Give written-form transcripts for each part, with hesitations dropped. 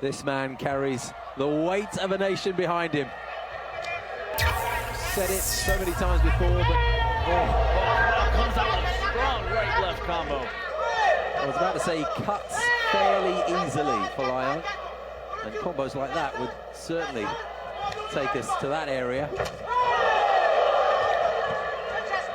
This man carries the weight of a nation behind him. Said it so many times before, but comes out with a strong right-left combo. I was about to say he cuts fairly easily, Folayang, and combos like that would certainly take us to that area.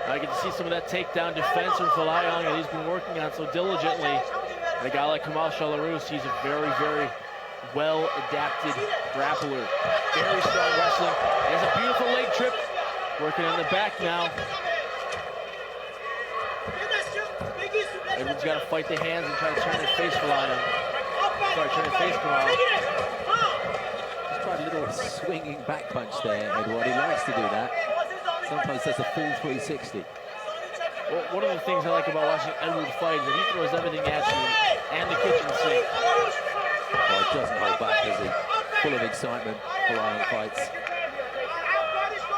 I get to see some of that takedown defense from Folayang that he's been working on so diligently. And a guy like Kamal, he's a very, very well-adapted grappler. Very strong wrestling. He has a beautiful leg trip. Working on the back now. Everyone's got to fight the hands and try to turn their face Folayang. Sorry, turn their face Kamal. Just tried a little swinging back punch there, Edward. He likes to do that. Sometimes that's a full 360. Well, one of the things I like about watching Edward fight is that he throws everything at you and the kitchen sink. Well, it doesn't hold back, does he? Full of excitement, Folayang fights.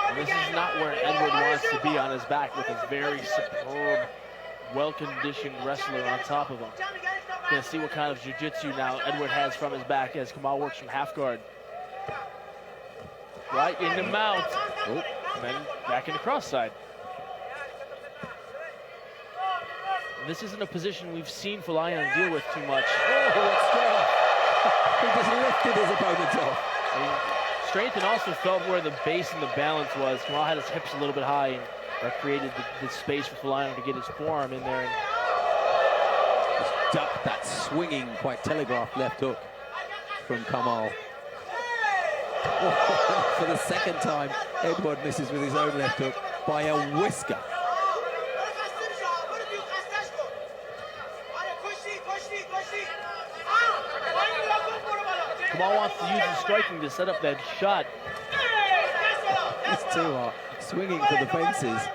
And this is not where Edward wants to be on his back with his very superb, well-conditioned wrestler on top of him. Gonna see what kind of jiu-jitsu now Edward has from his back as Kamal works from half guard. Right in the mount. Oh, and then back in the cross side. And this isn't a position we've seen Folayang deal with too much. Oh, what strength! He just lifted his opponent off. Strength and also felt where the base and the balance was. Kamal had his hips a little bit high, and that created the space for Folayang to get his forearm in there. And just ducked that swinging, quite telegraphed left hook from Kamal. Oh, for the second time, Edward misses with his own left hook by a whisker. Kamal wants to use his striking to set up that shot. These two are swinging for the fences.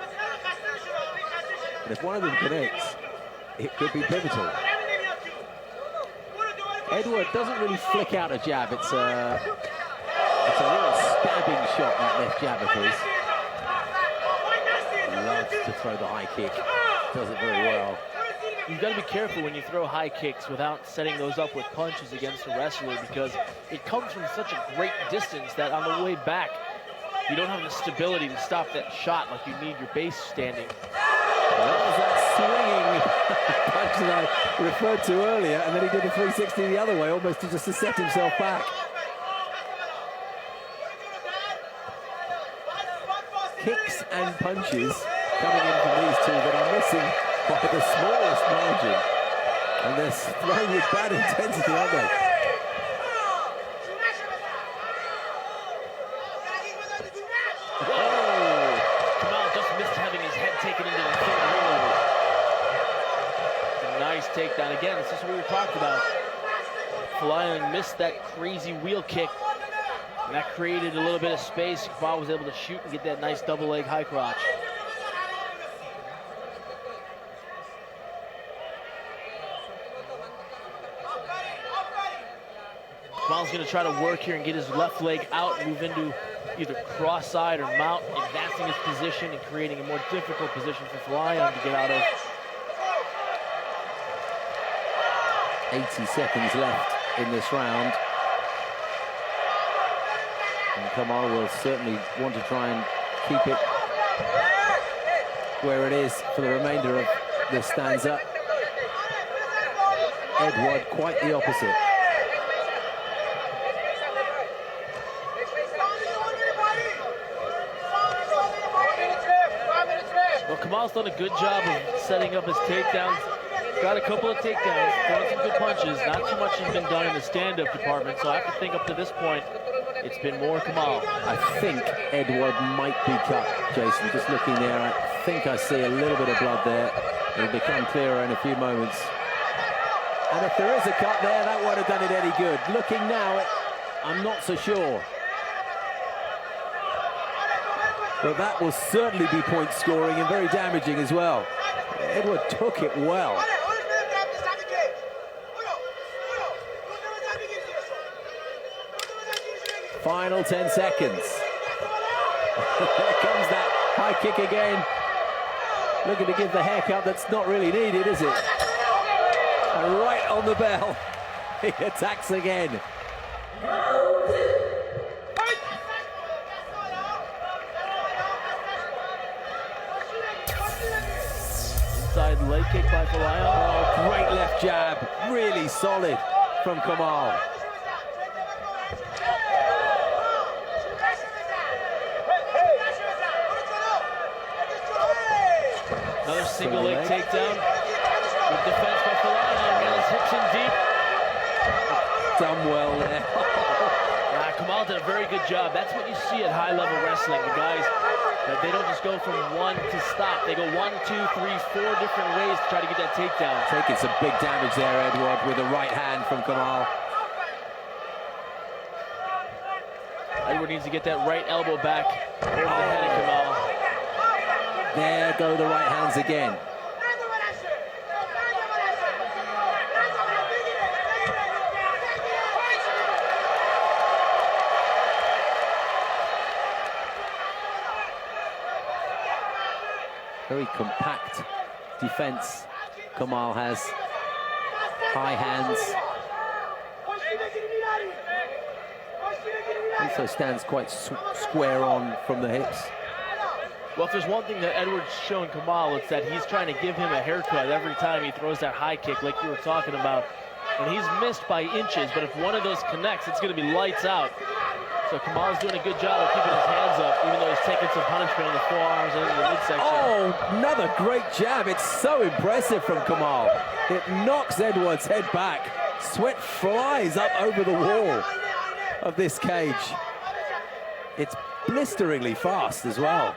And if one of them connects, it could be pivotal. Edward doesn't really flick out a jab. It's a real stabbing shot, that left jab of his. He loves to throw the high kick. Does it very well. You've got to be careful when you throw high kicks without setting those up with punches against a wrestler, because it comes from such a great distance that on the way back, you don't have the stability to stop that shot like you need your base standing. That was that swinging punch that I referred to earlier, and then he did a 360 the other way, almost just to set himself back. Kicks and punches coming in from these two that are missing by the smallest margin. And they're thrown with bad intensity, aren't they? Oh! Kamal just missed having his head taken into the third roll. A nice takedown. Again, this is what we talked about. Folayang missed that crazy wheel kick, and that created a little bit of space. Kamal was able to shoot and get that nice double leg high crotch. Kamal's going to try to work here and get his left leg out, move into either cross side or mount, advancing his position and creating a more difficult position for Folayang to get out of. 80 seconds left in this round. And Kamal will certainly want to try and keep it where it is for the remainder of the stanza. Edward quite the opposite. Well, Kamal's done a good job of setting up his takedowns. Got a couple of takedowns, throwing some good punches. Not too much has been done in the stand-up department, so I have to think up to this point, it's been more Kamal. I think Edward might be cut, Jason. Just looking there, I think I see a little bit of blood there. It'll become clearer in a few moments. And if there is a cut there, that won't have done it any good. Looking now, I'm not so sure. But that will certainly be point scoring and very damaging as well. Edward took it well. Final 10 seconds. There comes that high kick again. Looking to give the haircut that's not really needed, is it? And right on the bell, he attacks again. Inside leg kick by Folayang. Oh, great left jab. Really solid from Kamal. Another single leg takedown. Good defense by Folayang. Got his hips in deep. Done well there. Kamal did a very good job. That's what you see at high-level wrestling. The guys, that they don't just go from one to stop. They go 1, 2, 3, 4 different ways to try to get that takedown. Taking some big damage there, Edward, with the right hand from Kamal. Edward needs to get that right elbow back over the head of Kamal. There go the right hands again. Very compact defense Kamal has. High hands. Also stands quite square on from the hips. Well, if there's one thing that Edward's showing Kamal, it's that he's trying to give him a haircut every time he throws that high kick like you were talking about. And he's missed by inches, but if one of those connects, it's going to be lights out. So Kamal's doing a good job of keeping his hands up, even though he's taking some punishment on the forearms and in the midsection. Oh, another great jab. It's so impressive from Kamal. It knocks Edward's head back. Sweat flies up over the wall of this cage. It's blisteringly fast as well.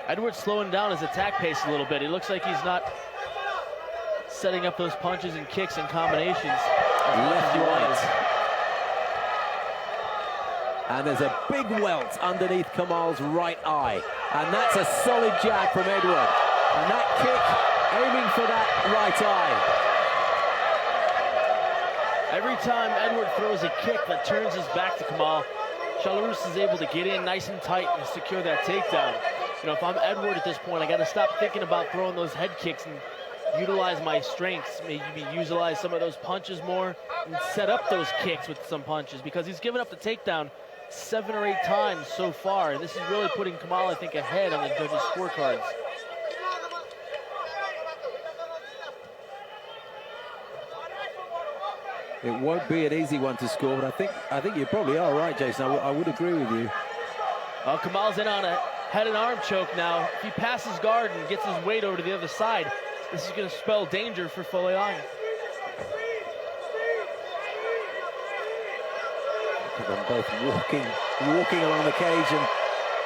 Edward's slowing down his attack pace a little bit. He looks like he's not setting up those punches and kicks and combinations. Left, right. And there's a big welt underneath Kamal's right eye. And that's a solid jab from Edward. And that kick aiming for that right eye. Every time Edward throws a kick that turns his back to Kamal, Chalarus is able to get in nice and tight and secure that takedown. You know, if I'm Edward at this point, I got to stop thinking about throwing those head kicks and utilize my strengths, maybe utilize some of those punches more and set up those kicks with some punches, because he's given up the takedown 7 or 8 times so far. And this is really putting Kamal, I think, ahead on the judges' scorecards. It won't be an easy one to score, but I think you probably are right, Jason. I would agree with you. Well, Kamal's in on a head and arm choke now. If he passes guard and gets his weight over to the other side, this is going to spell danger for Folayang. Look at them both walking along the cage, and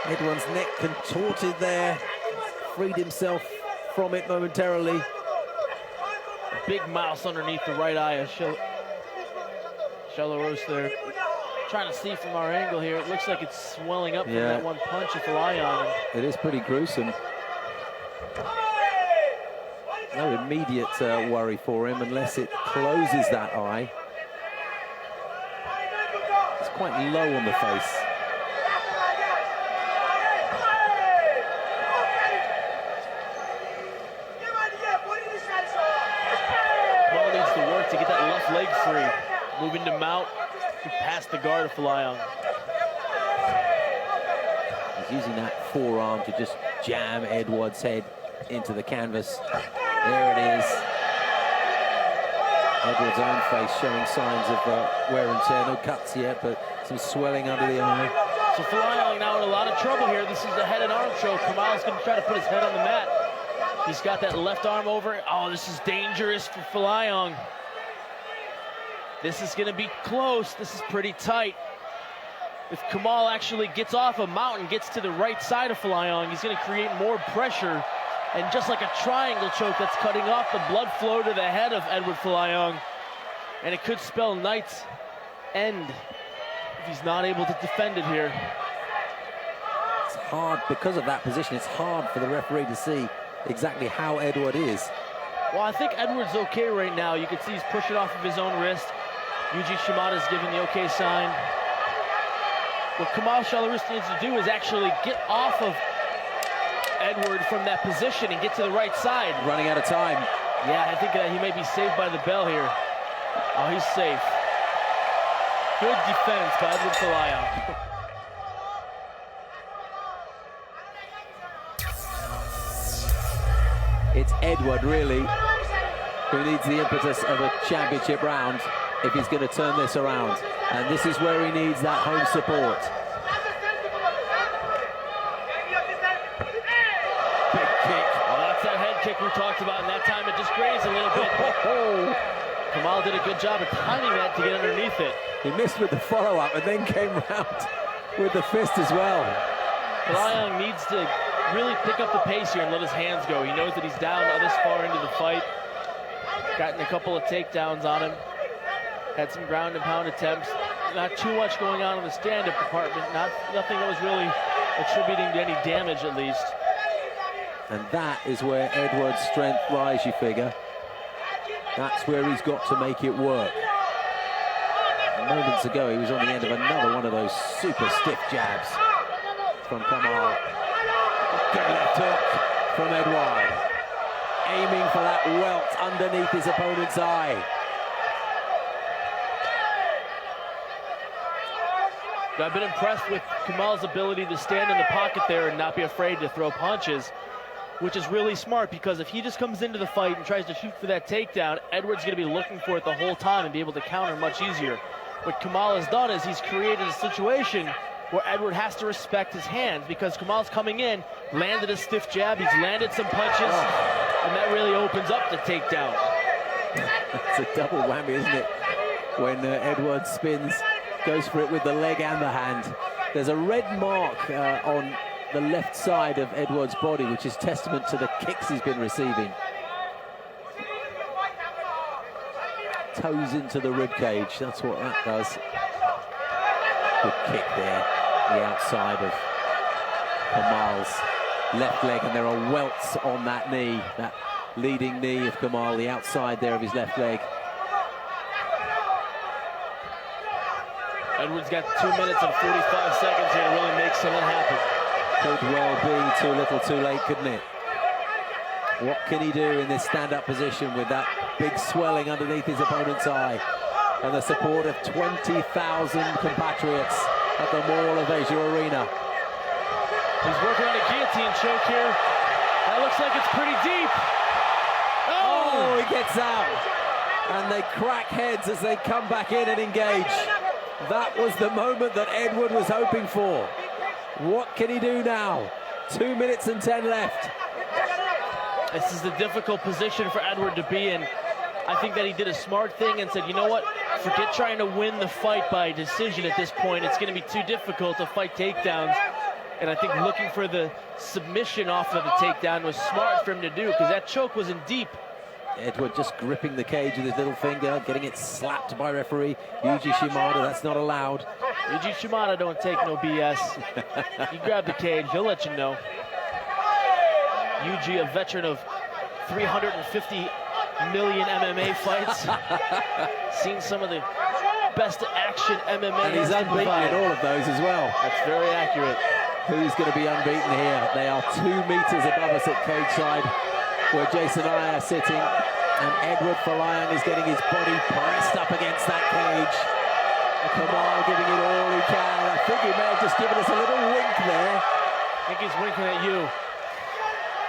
Edward's neck contorted there. Freed himself from it momentarily. A big mouse underneath the right eye of Chalarus there. Trying to see from our angle here, it looks like it's swelling up from that one punch of Folayang. It is pretty gruesome. No immediate worry for him unless it closes that eye. It's quite low on the face. Kamal needs to work to get that left leg free. Moving to mount, past the guard of Folayang. He's using that forearm to just jam Edward's head into the canvas. There it is. Edward's own face showing signs of wear and tear. No cuts yet, but some swelling under the eye. So Folayang now in a lot of trouble here. This is the head and arm choke. Kamal's going to try to put his head on the mat. He's got that left arm over it. Oh, this is dangerous for Folayang. This is going to be close. This is pretty tight. If Kamal actually gets off a mount and gets to the right side of Folayang, he's going to create more pressure. And just like a triangle choke, that's cutting off the blood flow to the head of Edward Folayang. And it could spell night's end if he's not able to defend it here. It's hard, because of that position, it's hard for the referee to see exactly how Edward is. Well, I think Edward's okay right now. You can see he's pushing off of his own wrist. Yuji Shimada's giving the okay sign. What Kamal Chalarus needs to do is actually get off of Edward from that position and get to the right side. Running out of time. Yeah, I think he may be saved by the bell here. Oh, he's safe. Good defense by Edward Folayang. It's Edward, really, who needs the impetus of a championship round if he's going to turn this around. And this is where he needs that home support. Big kick. Well, that's that head kick we talked about, and that time it just grazed a little bit. Kamal did a good job of timing that to get underneath it. He missed with the follow-up and then came round with the fist as well. Folayang needs to really pick up the pace here and let his hands go. He knows that he's down this far into the fight. Gotten a couple of takedowns on him. Had some ground and pound attempts. Not too much going on in the stand-up department. Nothing that was really attributing to any damage, at least. And that is where Edward's strength lies, you figure. That's where he's got to make it work. Moments ago, he was on the end of another one of those super stiff jabs from Kamal. Good left hook from Edward. Aiming for that welt underneath his opponent's eye. I've been impressed with Kamal's ability to stand in the pocket there and not be afraid to throw punches, which is really smart, because if he just comes into the fight and tries to shoot for that takedown, Edward's going to be looking for it the whole time and be able to counter much easier. What Kamal has done is he's created a situation where Edward has to respect his hands, because Kamal's coming in, landed a stiff jab, he's landed some punches, and that really opens up the takedown. It's a double whammy, isn't it? When Edward spins, goes for it with the leg and the hand. There's a red mark on the left side of Edward's body, which is testament to the kicks he's been receiving. Toes into the rib cage, that's what that does. Good kick there, the outside of Kamal's left leg, and there are welts on that knee, that leading knee of Kamal, the outside there of his left leg. Edward's got 2 minutes and 45 seconds here to really make something happen. Could well be too little too late, couldn't it? What can he do in this stand-up position with that big swelling underneath his opponent's eye and the support of 20,000 compatriots at the Mall of Asia Arena? He's working on a guillotine choke here. That looks like it's pretty deep. Oh, he gets out. And they crack heads as they come back in and engage. That was the moment that Edward was hoping for. What can he do now? 2 minutes and 10 left. This is a difficult position for Edward to be in. I think that he did a smart thing and said, you know what? Forget trying to win the fight by decision at this point. It's going to be too difficult to fight takedowns. And I think looking for the submission off of the takedown was smart for him to do, because that choke was in deep. Edward just gripping the cage with his little finger, getting it slapped by referee Yuji Shimada. That's not allowed. Yuji Shimada don't take no BS. You grab the cage, he'll let you know. Yuji, a veteran of 350 million MMA fights. Seen some of the best action MMA. And he's unbeaten in all of those as well. That's very accurate. Who's going to be unbeaten here? They are 2 meters above us at cage side, where Jason and I are sitting, and Edward Folayang is getting his body pressed up against that cage. Kamal giving it all he can. I think he may have just given us a little wink there. I think he's winking at you.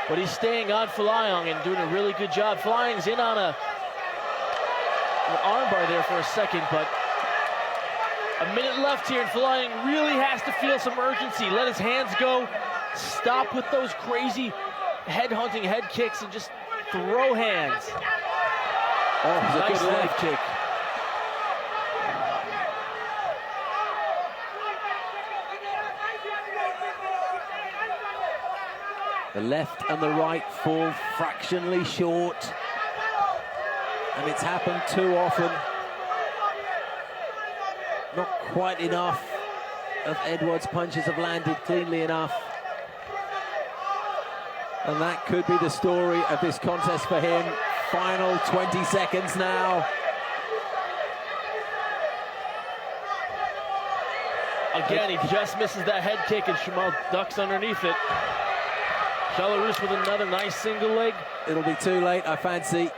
But he's staying on Folayang and doing a really good job. Folayang's in on an armbar there for a second, but a minute left here, and Folayang really has to feel some urgency. Let his hands go. Stop with those crazy head-hunting head kicks and just throw hands. Oh, it's a nice good leg left kick. The left and the right fall fractionally short, and it's happened too often. Not quite enough of Edward's punches have landed cleanly enough. And that could be the story of this contest for him. Final 20 seconds now. Again, he just misses that head kick, and Kamal ducks underneath it. Belarus with another nice single leg. It'll be too late, I fancy.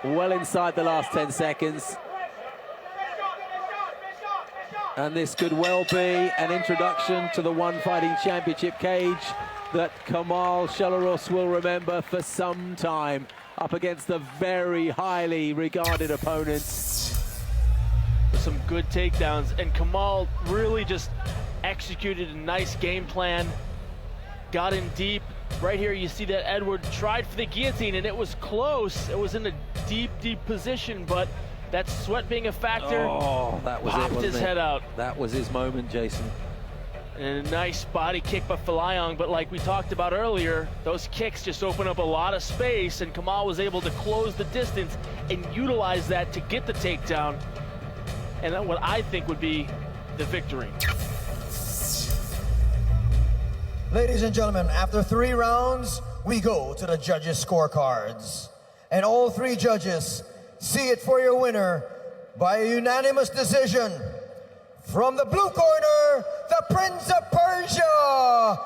well inside the last 10 seconds. And this could well be an introduction to the One Fighting Championship cage that Kamal Shalarus will remember for some time, up against the very highly regarded opponents. Some good takedowns, and Kamal really just executed a nice game plan, got in deep. Right here you see that Edward tried for the guillotine, and it was close. It was in a deep position, but that sweat being a factor, that was popped his head out. That was his moment, Jason. And a nice body kick by Folayang, but like we talked about earlier, those kicks just open up a lot of space, and Kamal was able to close the distance and utilize that to get the takedown, and then what I think would be the victory. Ladies and gentlemen, after 3 rounds, we go to the judges' scorecards. And all 3 judges see it for your winner by a unanimous decision. From the blue corner, the Prince of Persia,